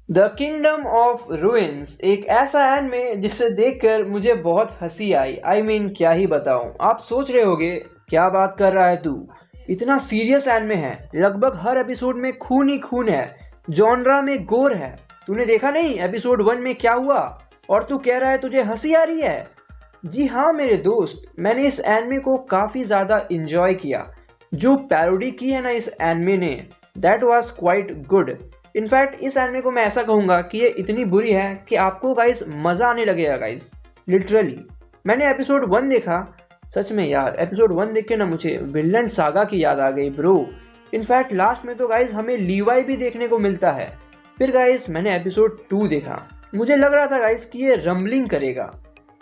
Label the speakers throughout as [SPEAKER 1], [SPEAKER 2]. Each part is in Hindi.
[SPEAKER 1] द किंगडम ऑफ रुइंस एक ऐसा एनिमे जिसे देखकर मुझे बहुत हंसी आई। क्या ही बताऊं। आप सोच रहे होगे क्या बात कर रहा है तू, इतना सीरियस एनिमे है, लगभग हर एपिसोड में खून ही खून है, जॉनरा में गोर है। तूने देखा नहीं एपिसोड 1 में क्या हुआ और तू कह रहा है तुझे हंसी आ रही है। जी हाँ मेरे दोस्त, मैंने इस एनिमे को काफ़ी ज़्यादा इंजॉय किया। जो पैरोडी की है ना इस एनिमे ने, that was quite good. In fact इस एनिमे को मैं ऐसा कहूँगा कि ये इतनी बुरी है कि आपको गाइस मज़ा आने लगेगा गाइस, लिटरली। मैंने एपिसोड 1 देखा, सच में यार एपिसोड 1 देख के ना मुझे विनलैंड सागा की याद आ गई ब्रो। इनफैक्ट लास्ट में तो गाइस हमें लीवाई भी देखने को मिलता है। फिर गाइस मैंने एपिसोड 2 देखा, मुझे लग रहा था गाइस कि ये रम्बलिंग करेगा,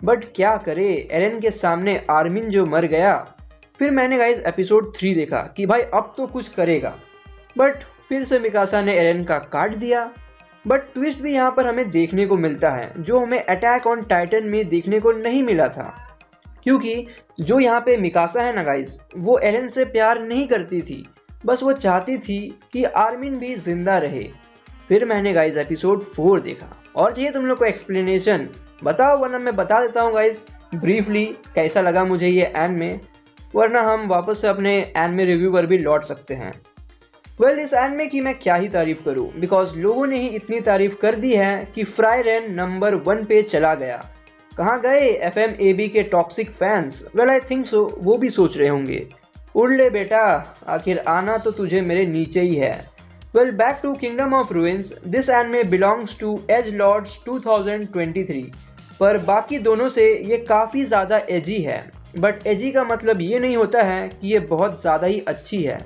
[SPEAKER 1] बट क्या करे, एरन के सामने आर्मिन जो मर गया। फिर मैंने गाइस एपिसोड 3 देखा कि भाई अब तो कुछ करेगा, बट फिर से मिकासा ने एरन का काट दिया। बट ट्विस्ट भी यहाँ पर हमें देखने को मिलता है जो हमें अटैक ऑन टाइटन में देखने को नहीं मिला था। क्योंकि जो यहाँ पे मिकासा है ना गाइस, वो एरन से प्यार नहीं करती थी, बस वो चाहती थी कि आर्मिन भी जिंदा रहे। फिर मैंने गाइस एपिसोड 4 देखा और चाहिए तुम लोग को एक्सप्लेनेशन बताओ, वरना मैं बता देता हूँ गाइस ब्रीफली कैसा लगा मुझे ये एनिमे, वरना हम वापस से अपने एनिमे रिव्यू पर भी लौट सकते हैं। इस एनिमे की मैं क्या ही तारीफ करूं, बिकॉज लोगों ने ही इतनी तारीफ कर दी है कि फ्राइरेन नंबर 1 पे चला गया। कहाँ गए FMAB के toxic fans? I think so वो भी सोच रहे होंगे, उड़ ले बेटा, आखिर आना तो तुझे मेरे नीचे ही है। Back to kingdom of ruins, this anime belongs to edgelords 2023, पर बाकी दोनों से ये काफ़ी ज़्यादा एजी है। बट एजी का मतलब ये नहीं होता है कि ये बहुत ज़्यादा ही अच्छी है,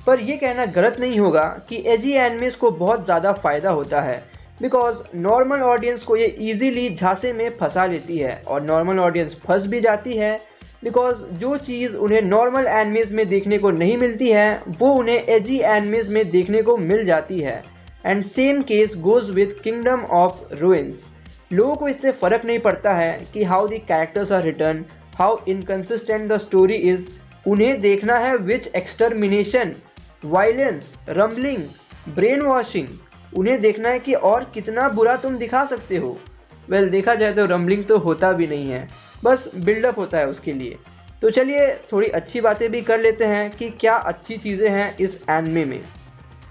[SPEAKER 1] पर यह कहना गलत नहीं होगा कि एजी एनिमेस को बहुत ज़्यादा फ़ायदा होता है, बिकॉज नॉर्मल ऑडियंस को ये इजीली झांसे में फंसा लेती है, और नॉर्मल ऑडियंस फंस भी जाती है बिकॉज जो चीज़ उन्हें नॉर्मल एनिमेस में देखने को नहीं मिलती है वो उन्हें एजी एनिमेस में देखने को मिल जाती है। And same case goes with kingdom of ruins. लोगों को इससे फ़र्क नहीं पड़ता है कि how the characters are written, how inconsistent the story is. उन्हें देखना है which extermination, violence, rumbling, brainwashing. उन्हें देखना है कि और कितना बुरा तुम दिखा सकते हो। देखा जाए तो रम्बलिंग तो होता भी नहीं है, बस बिल्डअप होता है उसके लिए। तो चलिए थोड़ी अच्छी बातें भी कर लेते हैं कि क्या अच्छी चीज़ें हैं इस एनिमे में।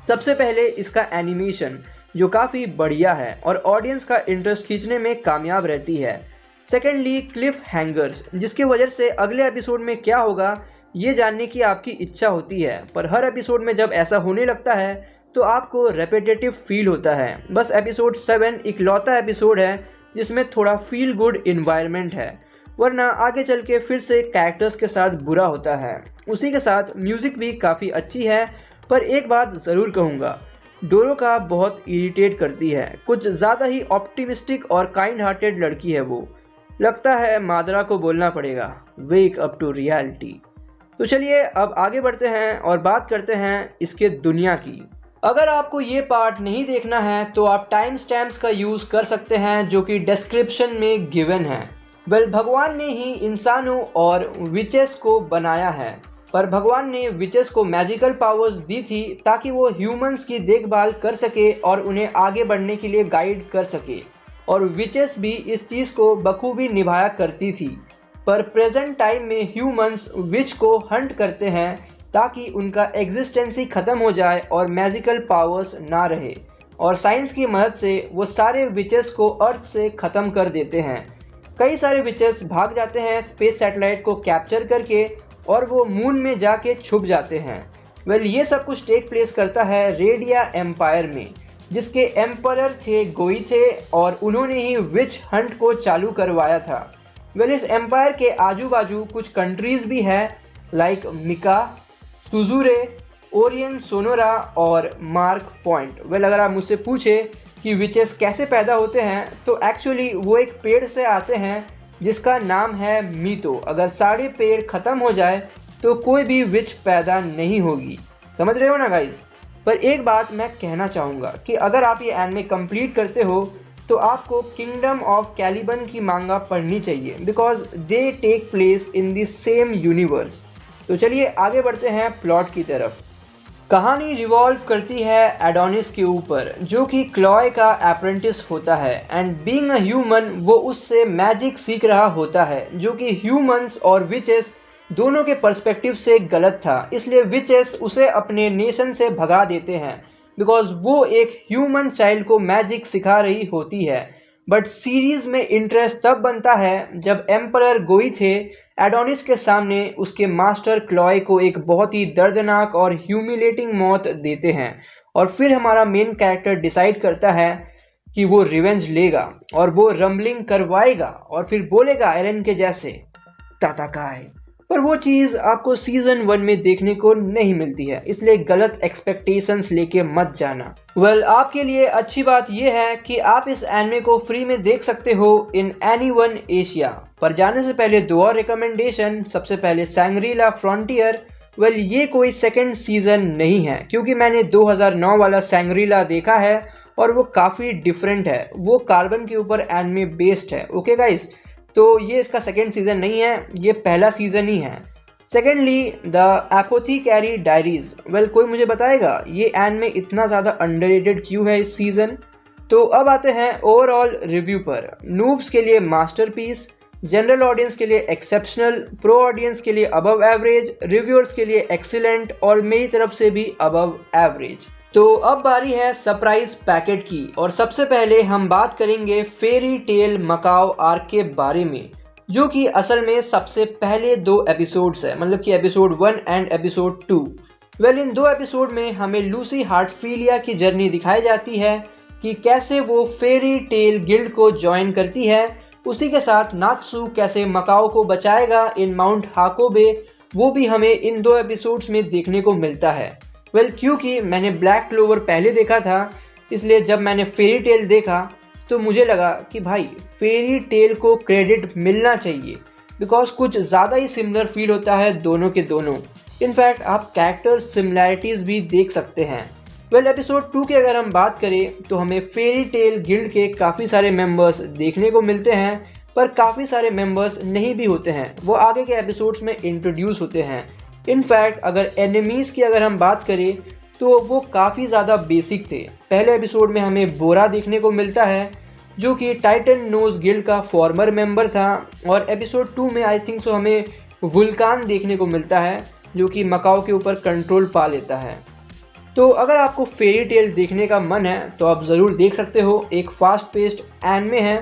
[SPEAKER 1] सबसे पहले इसका एनिमेशन जो काफ़ी बढ़िया है और ऑडियंस का इंटरेस्ट खींचने में कामयाब रहती है। सेकेंडली क्लिफ हैंगर्स, जिसकी वजह से अगले एपिसोड में क्या होगा ये जानने की आपकी इच्छा होती है, पर हर एपिसोड में जब ऐसा होने लगता है तो आपको रेपिटेटिव फील होता है। बस एपिसोड 7 इकलौता एपिसोड है जिसमें थोड़ा फील गुड इन्वायरमेंट है, वरना आगे चल के फिर से कैरेक्टर्स के साथ बुरा होता है। उसी के साथ म्यूज़िक भी काफ़ी अच्छी है, पर एक बात ज़रूर कहूँगा, डोरो का बहुत इरिटेट करती है। कुछ ज़्यादा ही ऑप्टिमिस्टिक और काइंड हार्टेड लड़की है वो। लगता है मादरा को बोलना पड़ेगा, वेक अप टू रियलिटी। तो चलिए अब आगे बढ़ते हैं और बात करते हैं इसके दुनिया की। अगर आपको ये पार्ट नहीं देखना है तो आप टाइम स्टैम्प्स का यूज़ कर सकते हैं जो कि डिस्क्रिप्शन में गिवन है। भगवान ने ही इंसानों और विचेस को बनाया है, पर भगवान ने विचेस को मैजिकल पावर्स दी थी ताकि वो ह्यूमंस की देखभाल कर सके और उन्हें आगे बढ़ने के लिए गाइड कर सके, और विचेस भी इस चीज़ को बखूबी निभाया करती थी। पर प्रेजेंट टाइम में ह्यूमंस विच को हंट करते हैं ताकि उनका एग्जिस्टेंसी ख़त्म हो जाए और मैजिकल पावर्स ना रहे, और साइंस की मदद से वो सारे विचेस को अर्थ से ख़त्म कर देते हैं। कई सारे विचेस भाग जाते हैं स्पेस सैटेलाइट को कैप्चर करके, और वो मून में जाके छुप जाते हैं। ये सब कुछ टेक प्लेस करता है रेडिया एम्पायर में, जिसके एम्परर थे गोई थे, और उन्होंने ही विच हंट को चालू करवाया था। इस एम्पायर के आजू बाजू कुछ कंट्रीज़ भी है, लाइक मिका, सुजुरे, ओरियन सोनोरा और मार्क पॉइंट। अगर आप मुझसे पूछे कि विचेस कैसे पैदा होते हैं तो एक्चुअली वो एक पेड़ से आते हैं जिसका नाम है मीतो। अगर सारे पेड़ ख़त्म हो जाए तो कोई भी विच पैदा नहीं होगी। समझ रहे हो ना गाइज? पर एक बात मैं कहना चाहूँगा कि अगर आप ये एनिमे कंप्लीट करते हो तो आपको किंगडम ऑफ कैलिबन की मांगा पढ़नी चाहिए, because they take place in the same universe. तो चलिए आगे बढ़ते हैं प्लॉट की तरफ। कहानी रिवॉल्व करती है एडोनिस के ऊपर, जो कि क्लॉय का अप्रेंटिस होता है एंड बीइंग अ ह्यूमन वो उससे मैजिक सीख रहा होता है, जो कि ह्यूमंस और विचेस दोनों के पर्सपेक्टिव से गलत था। इसलिए विचेस उसे अपने नेशन से भगा देते हैं बिकॉज वो एक ह्यूमन चाइल्ड को मैजिक सिखा रही होती है। बट सीरीज में इंटरेस्ट तब बनता है जब एम्परर गोइथे एडोनिस के सामने उसके मास्टर क्लॉय को एक बहुत ही दर्दनाक और ह्यूमिलेटिंग मौत देते हैं और फिर हमारा मेन कैरेक्टर डिसाइड करता है कि वो रिवेंज लेगा और वो रम्बलिंग करवाएगा और फिर बोलेगा एरन के जैसे ताताकाय। पर वो चीज़ आपको सीजन 1 में देखने को नहीं मिलती है, इसलिए गलत एक्सपेक्टेशंस लेके मत जाना। आपके लिए अच्छी बात यह है कि आप इस एनिमे को फ्री में देख सकते हो इन एनीवन एशिया। पर जाने से पहले 2 और रिकमेंडेशन। सबसे पहले सैंग्रीला फ्रंटियर। ये कोई सेकंड सीजन नहीं है क्योंकि मैंने 2009 वाला सैंग्रीला देखा है और वो काफ़ी डिफरेंट है। वो कार्बन के ऊपर एनिमे बेस्ड है। ओके गाइस, तो ये इसका सेकेंड सीज़न नहीं है, ये पहला सीज़न ही है। Secondly the apothecary diaries. कोई मुझे बताएगा ये एनिमे इतना ज़्यादा अंडररेटेड क्यों है इस सीज़न। तो अब आते हैं ओवरऑल रिव्यू पर। नूब्स के लिए मास्टरपीस, जनरल ऑडियंस के लिए एक्सेप्शनल, प्रो ऑडियंस के लिए अबव एवरेज, रिव्यूअर्स के लिए एक्सीलेंट और मेरी तरफ से भी अबव एवरेज। तो अब बारी है सरप्राइज पैकेट की और सबसे पहले हम बात करेंगे फेरी टेल मकाओ आर्क के बारे में, जो कि असल में सबसे पहले 2 एपिसोड्स है, मतलब कि episode 1 and episode 2। In 2 episode में हमें लूसी हार्टफीलिया की जर्नी दिखाई जाती है कि कैसे वो फेरी टेल गिल्ड को ज्वाइन करती है। उसी के साथ नात्सू कैसे मकाओ को बचाएगा इन माउंट हाकोबे, वो भी हमें इन 2 एपिसोड्स में देखने को मिलता है। क्योंकि मैंने ब्लैक क्लोवर पहले देखा था, इसलिए जब मैंने फेरी टेल देखा तो मुझे लगा कि भाई फेरी टेल को क्रेडिट मिलना चाहिए बिकॉज कुछ ज़्यादा ही सिमिलर फील होता है दोनों के दोनों। इनफैक्ट आप कैरेक्टर सिमिलैरिटीज़ भी देख सकते हैं। एपिसोड 2 की अगर हम बात करें तो हमें फेरी टेल गिल्ड के काफ़ी सारे मेंबर्स देखने को मिलते हैं, पर काफ़ी सारे मेंबर्स नहीं भी होते हैं, वो आगे के एपिसोड्स में इंट्रोड्यूस होते हैं। इनफैक्ट अगर एनिमीज़ की अगर हम बात करें तो वो काफ़ी ज़्यादा बेसिक थे। पहले एपिसोड में हमें बोरा देखने को मिलता है जो कि टाइटन नोज गिल्ड का फॉर्मर मेंबर था, और एपिसोड 2 में आई थिंक सो हमें वुल्कान देखने को मिलता है जो कि मकाओ के ऊपर कंट्रोल पा लेता है। तो अगर आपको फेरी टेल देखने का मन है तो आप ज़रूर देख सकते हो। एक फास्ट पेस्ड एनिमे है,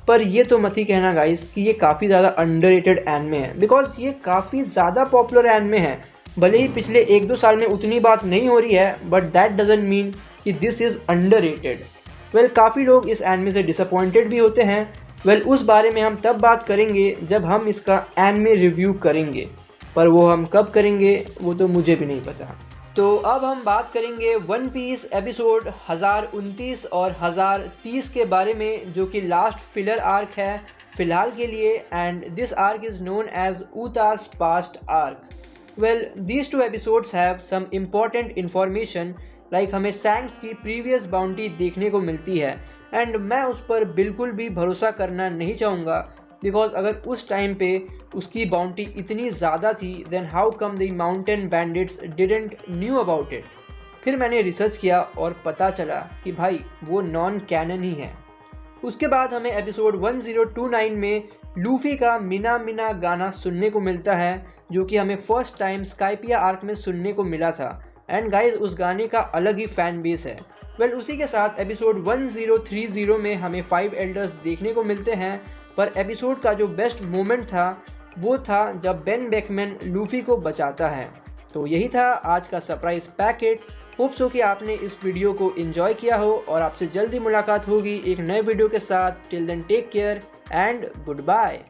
[SPEAKER 1] पर ये तो मत ही कहना गाइस कि ये काफ़ी ज़्यादा अंडररेटेड एनिमे है बिकॉज ये काफ़ी ज़्यादा पॉपुलर एनिमे है। भले ही पिछले 1-2 साल में उतनी बात नहीं हो रही है, बट दैट डजंट मीन कि दिस इज़ अंडररेटेड। काफ़ी लोग इस एनिमे से डिसअपॉइंटेड भी होते हैं। उस बारे में हम तब बात करेंगे जब हम इसका एनिमे रिव्यू करेंगे, पर वो हम कब करेंगे वो तो मुझे भी नहीं पता। तो अब हम बात करेंगे वन पीस एपिसोड 1029 और 1030 के बारे में, जो कि लास्ट फिलर आर्क है फिलहाल के लिए, and this arc is known as Uta's past arc. These 2 episodes have some important information, like हमें सैंक्स की प्रीवियस बाउंटी देखने को मिलती है, एंड मैं उस पर बिल्कुल भी भरोसा करना नहीं चाहूँगा बिकॉज अगर उस टाइम पे उसकी बाउंटी इतनी ज़्यादा थी then how come the mountain bandits didn't knew about it. फिर मैंने रिसर्च किया और पता चला कि भाई वो नॉन कैनन ही है। उसके बाद हमें एपिसोड 1029 में लूफी का मिना मिना गाना सुनने को मिलता है, जो कि हमें फर्स्ट टाइम स्काइपिया आर्क में सुनने को मिला था, एंड गाइज उस गाने का अलग ही फैन बेस है। उसी के साथ एपिसोड 1030 में हमें 5 एल्डर्स देखने को मिलते हैं, पर एपिसोड का जो बेस्ट मोमेंट था वो था जब बेन बेकमैन लूफी को बचाता है। तो यही था आज का सरप्राइज पैकेट। होप सो कि आपने इस वीडियो को एंजॉय किया हो, और आपसे जल्दी मुलाकात होगी एक नए वीडियो के साथ। Till then take care and good bye.